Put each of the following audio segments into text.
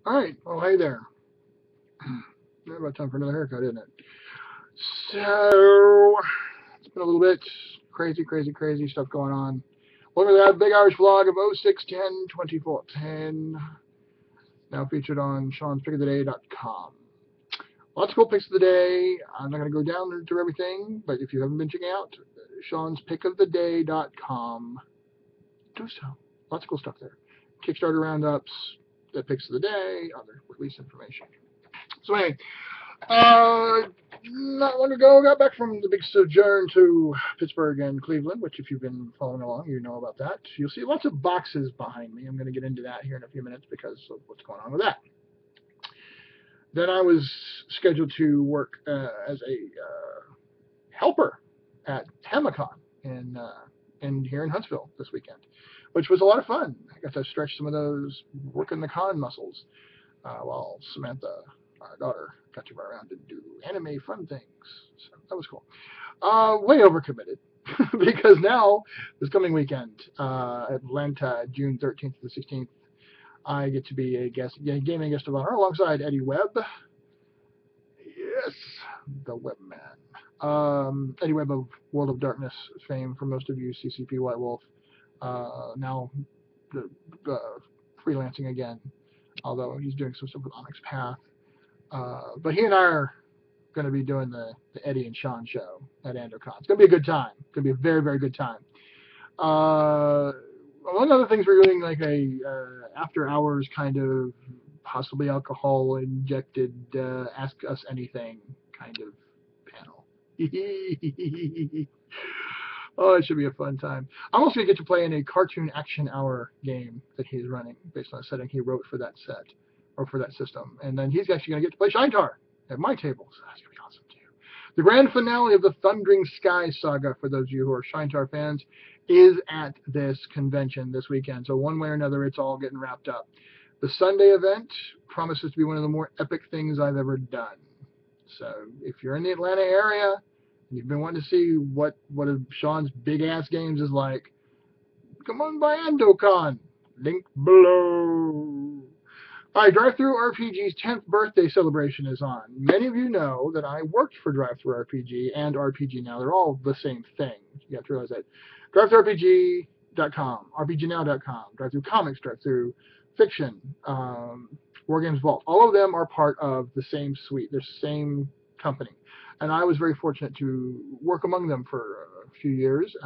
All right. Oh, hey there. Not about time for another haircut, isn't it? So, it's been a little bit crazy stuff going on. Welcome to that Big Irish vlog of 06/10/2010. Now featured on Sean'sPickOfTheDay.com. Lots of cool picks of the day. I'm not going to go down through everything, but if you haven't been checking out Sean'sPickOfTheDay.com, do so. Lots of cool stuff there. Kickstarter roundups, the picks of the day, other release information. So anyway, not long ago, got back from the big sojourn to Pittsburgh and Cleveland, which if you've been following along, you know about that. You'll see lots of boxes behind me. I'm going to get into that here in a few minutes because of what's going on with that. Then I was scheduled to work as a helper at Momocon in here in Huntsville this weekend, which was a lot of fun. I got to stretch some of those working the con muscles while Samantha, our daughter, got to run around and do anime fun things. So that was cool. Way overcommitted because now, this coming weekend, Atlanta, June 13th to the 16th, I get to be a gaming guest of honor alongside Eddy Webb. Yes, the Webman. Eddy Webb of World of Darkness fame for most of you, CCP White Wolf. Now freelancing again, although he's doing some stuff with Onyx Path. But he and I are going to be doing the Eddy and Sean show at AndoCon. It's going to be a good time. It's going to be a very good time. Among other things, we're doing like a after hours kind of possibly alcohol injected ask us anything kind of panel. Oh, it should be a fun time. I'm also going to get to play in a cartoon action hour game that he's running based on a setting he wrote for that set or for that system. And then he's actually going to get to play Shaintar at my table. So that's going to be awesome too. The grand finale of the Thundering Skies Saga, for those of you who are Shaintar fans, is at this convention this weekend. So one way or another, it's all getting wrapped up. The Sunday event promises to be one of the more epic things I've ever done. So if you're in the Atlanta area and you've been wanting to see what Sean's big-ass games is like, come on by AndoCon. Link below. All right, DriveThruRPG's 10th birthday celebration is on. Many of you know that I worked for DriveThruRPG and RPG Now. They're all the same thing. You have to realize that. DriveThruRPG.com, RPGNow.com, DriveThruComics, DriveThruFiction, Wargames Vault. All of them are part of the same suite. They're the same company. And I was very fortunate to work among them for a few years,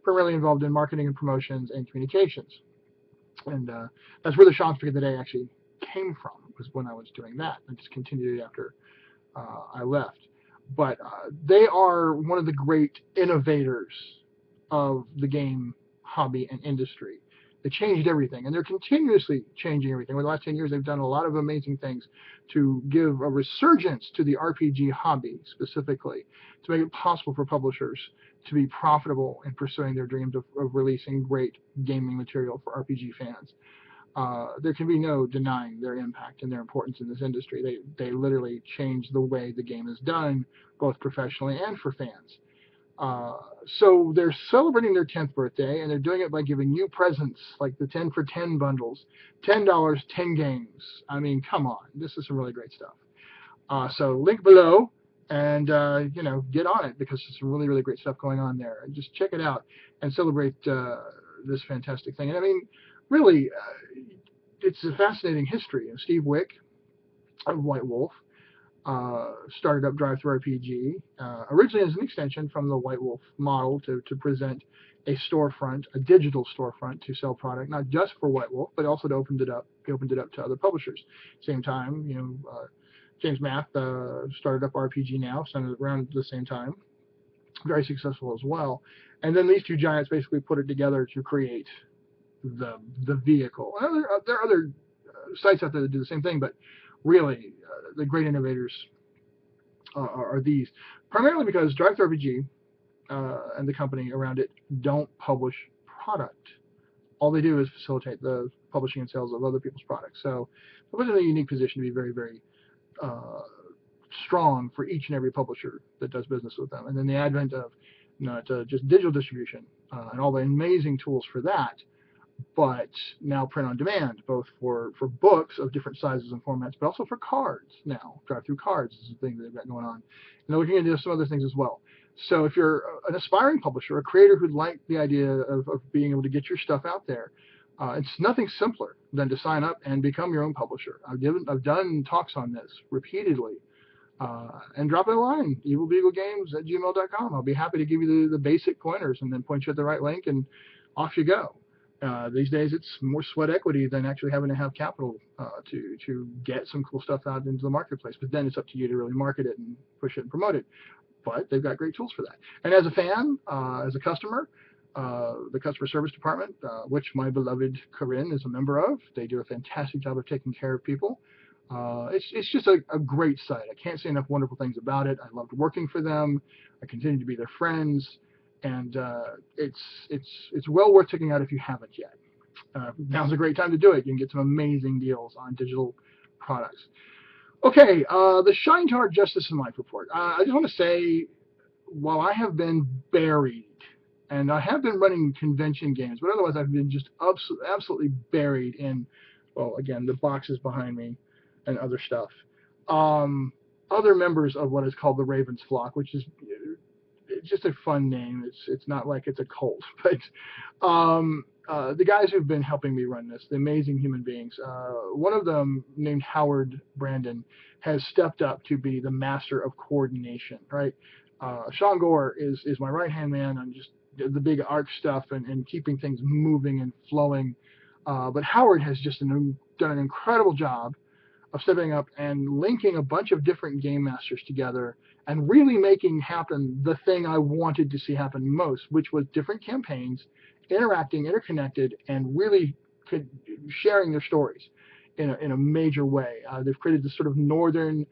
primarily involved in marketing and promotions and communications. And that's where the Sean's Pick of the Day actually came from, was when I was doing that. I just continued it after I left. But they are one of the great innovators of the game hobby and industry. They changed everything, and they're continuously changing everything. Over the last 10 years, they've done a lot of amazing things to give a resurgence to the RPG hobby, specifically, to make it possible for publishers to be profitable in pursuing their dreams of releasing great gaming material for RPG fans. There can be no denying their impact and their importance in this industry. They literally changed the way the game is done, both professionally and for fans. So they're celebrating their 10th birthday, and they're doing it by giving you presents, like the 10 for 10 bundles. $10, 10 games. I mean, come on. This is some really great stuff. So link below, and, get on it, because there's some really great stuff going on there. And just check it out and celebrate this fantastic thing. And I mean, really, it's a fascinating history. Steve Wick of White Wolf started up DriveThruRPG, originally as an extension from the White Wolf model to present a storefront, a digital storefront to sell product, not just for White Wolf, but also to open it up to other publishers. Same time, James Math started up RPG Now, started around the same time, very successful as well. And then these two giants basically put it together to create the vehicle. And there are other sites out there that do the same thing, but really, the great innovators are these. Primarily because DriveThruRPG and the company around it don't publish product. All they do is facilitate the publishing and sales of other people's products. So it was in a unique position to be very strong for each and every publisher that does business with them. And then the advent of just digital distribution and all the amazing tools for that but now print on demand, both for books of different sizes and formats, but also for cards now. Drive-through cards is the thing that they've got going on. And they're looking into some other things as well. So if you're an aspiring publisher, a creator who'd like the idea of being able to get your stuff out there, it's nothing simpler than to sign up and become your own publisher. I've done talks on this repeatedly. And drop it a line, evilbeaglegames@gmail.com. I'll be happy to give you the basic pointers and then point you at the right link, and off you go. These days, it's more sweat equity than actually having to have capital to get some cool stuff out into the marketplace. But then it's up to you to really market it and push it and promote it. But they've got great tools for that. And as a fan, as a customer, the customer service department, which my beloved Corinne is a member of, they do a fantastic job of taking care of people. It's just a great site. I can't say enough wonderful things about it. I loved working for them. I continue to be their friends, and it's well worth checking out if you haven't yet. Now's a great time to do it. You can get some amazing deals on digital products. Okay, the Shaintar Justice in Life report. I just want to say, while I have been buried, and I have been running convention games, but otherwise I've been just absolutely buried in, well, again, the boxes behind me and other stuff. Other members of what is called the Ravens Flock, which is just a fun name. It's not like it's a cult, but the guys who've been helping me run this, the amazing human beings. One of them, named Howard Brandon, has stepped up to be the master of coordination. Right, Sean Gore is my right hand man on just the big arc stuff and keeping things moving and flowing. But Howard has just done an incredible job of stepping up and linking a bunch of different game masters together and really making happen the thing I wanted to see happen most, which was different campaigns, interacting, interconnected, and really sharing their stories in a major way. They've created this sort of northern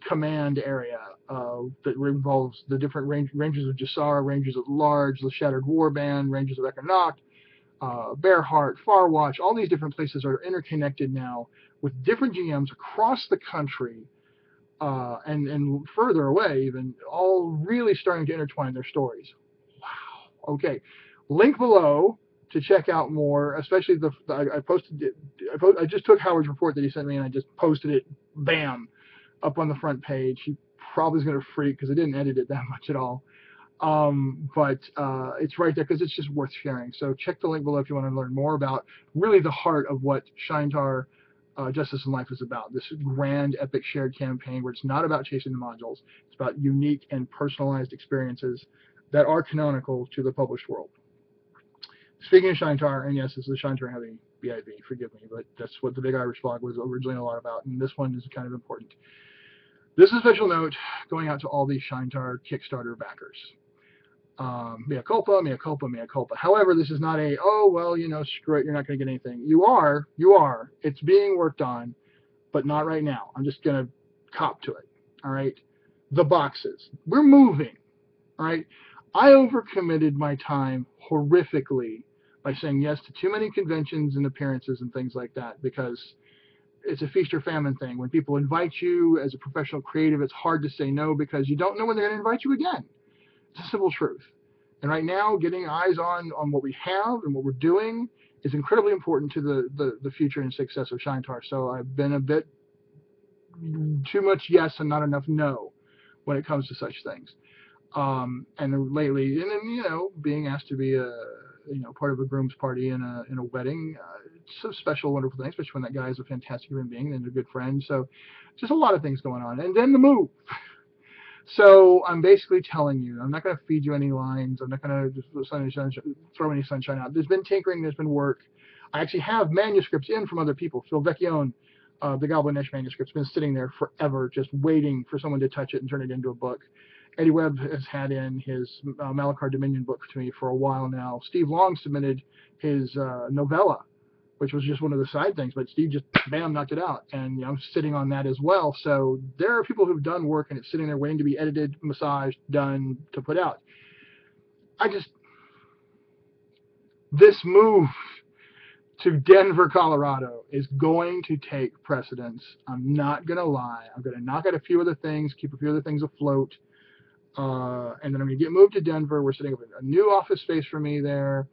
command area that involves the different ranges of Jassara, ranges at large, the Shattered Warband, ranges of Econoct, Bearheart, Farwatch. All these different places are interconnected now with different GMs across the country and further away even, all really starting to intertwine their stories. Wow. Okay. Link below to check out more, especially I posted it. I just took Howard's report that he sent me and I just posted it, bam, up on the front page. He probably is going to freak because I didn't edit it that much at all. But it's right there because it's just worth sharing. So check the link below if you want to learn more about really the heart of what Shaintar Justice in Life is about. This grand, epic shared campaign where it's not about chasing the modules. It's about unique and personalized experiences that are canonical to the published world. Speaking of Shaintar, and yes, this is a Shaintar heavy BIB, forgive me, but that's what the Big Irish Flag was originally a lot about, and this one is kind of important. This is a special note going out to all these Shaintar Kickstarter backers. Mea culpa, mea culpa, mea culpa. However, this is not a, oh, well, you know, screw it, you're not going to get anything. You are. It's being worked on, but not right now. I'm just going to cop to it, all right? The boxes. We're moving, all right? I overcommitted my time horrifically by saying yes to too many conventions and appearances and things like that because it's a feast or famine thing. When people invite you as a professional creative, it's hard to say no because you don't know when they're going to invite you again. It's a simple truth. And right now, getting eyes on what we have and what we're doing is incredibly important to the future and success of Shaintar. So I've been a bit too much yes and not enough no when it comes to such things. And lately, and then, you know, being asked to be part of a groom's party in a wedding, it's a special, wonderful thing, especially when that guy is a fantastic human being and a good friend. So just a lot of things going on. And then the move. So I'm basically telling you, I'm not going to feed you any lines. I'm not going to just throw any sunshine out. There's been tinkering. There's been work. I actually have manuscripts in from other people. Phil Vechhione, the Goblin-ish manuscript's been sitting there forever, just waiting for someone to touch it and turn it into a book. Eddy Webb has had in his Malachar Dominion book to me for a while now. Steve Long submitted his novella, which was just one of the side things, but Steve just, bam, knocked it out. And I'm sitting on that as well. So there are people who've done work, and it's sitting there waiting to be edited, massaged, done, to put out. This move to Denver, Colorado is going to take precedence. I'm not going to lie. I'm going to knock out a few other things, keep a few other things afloat. And then I'm going to get moved to Denver. We're setting up a new office space for me there.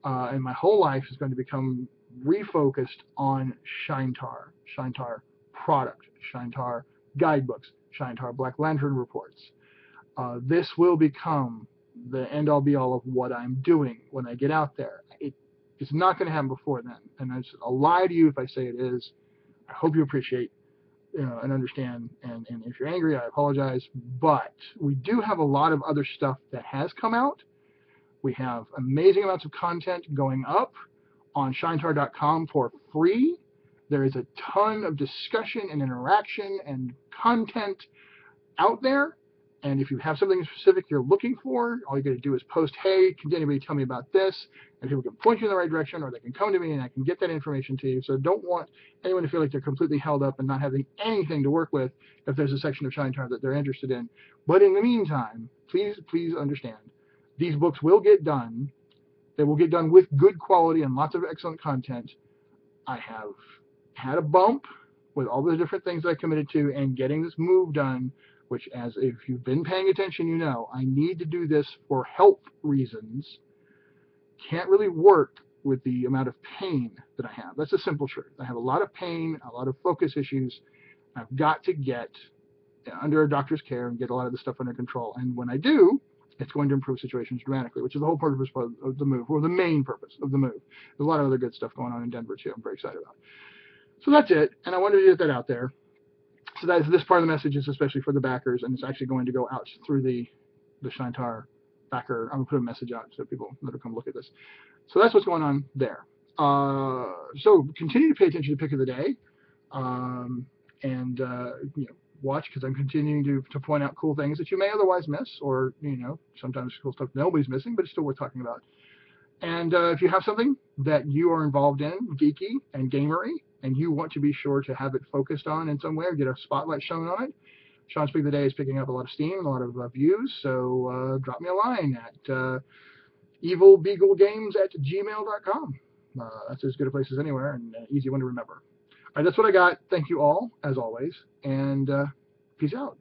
and my whole life is going to become refocused on Shaintar product, Shaintar guidebooks, Shaintar Black Lantern reports. This will become the end-all be-all of what I'm doing when I get out there. It's not going to happen before then, and I'll lie to you if I say it is. I hope you appreciate and understand, and if you're angry, I apologize, but we do have a lot of other stuff that has come out. We have amazing amounts of content going up on Shaintar.com for free. There is a ton of discussion and interaction and content out there. And if you have something specific you're looking for, all you got to do is post, hey, can anybody tell me about this? And people can point you in the right direction, or they can come to me and I can get that information to you. So don't want anyone to feel like they're completely held up and not having anything to work with if there's a section of Shaintar that they're interested in. But in the meantime, please understand, these books will get done. They will get done with good quality and lots of excellent content. I have had a bump with all the different things I committed to and getting this move done, which, as if you've been paying attention, you know, I need to do this for health reasons. Can't really work with the amount of pain that I have. That's a simple truth. I have a lot of pain, a lot of focus issues. I've got to get under a doctor's care and get a lot of this stuff under control. And when I do, it's going to improve situations dramatically, which is the whole purpose of the move, or the main purpose of the move. There's a lot of other good stuff going on in Denver, too. I'm very excited about. So that's it, and I wanted to get that out there. So this part of the message is especially for the backers, and it's actually going to go out through the Shaintar backer. I'm going to put a message out so people that'll come look at this. So that's what's going on there. So continue to pay attention to Pick of the Day, and watch, because I'm continuing to point out cool things that you may otherwise miss, or sometimes cool stuff nobody's missing, but it's still worth talking about. And if you have something that you are involved in, geeky and gamery, and you want to be sure to have it focused on in some way, or get a spotlight shown on it, Sean's Pick of the Day is picking up a lot of steam, a lot of views, so drop me a line at evilbeaglegames@gmail.com. That's as good a place as anywhere, and an easy one to remember. All right, that's what I got. Thank you all, as always, and peace out.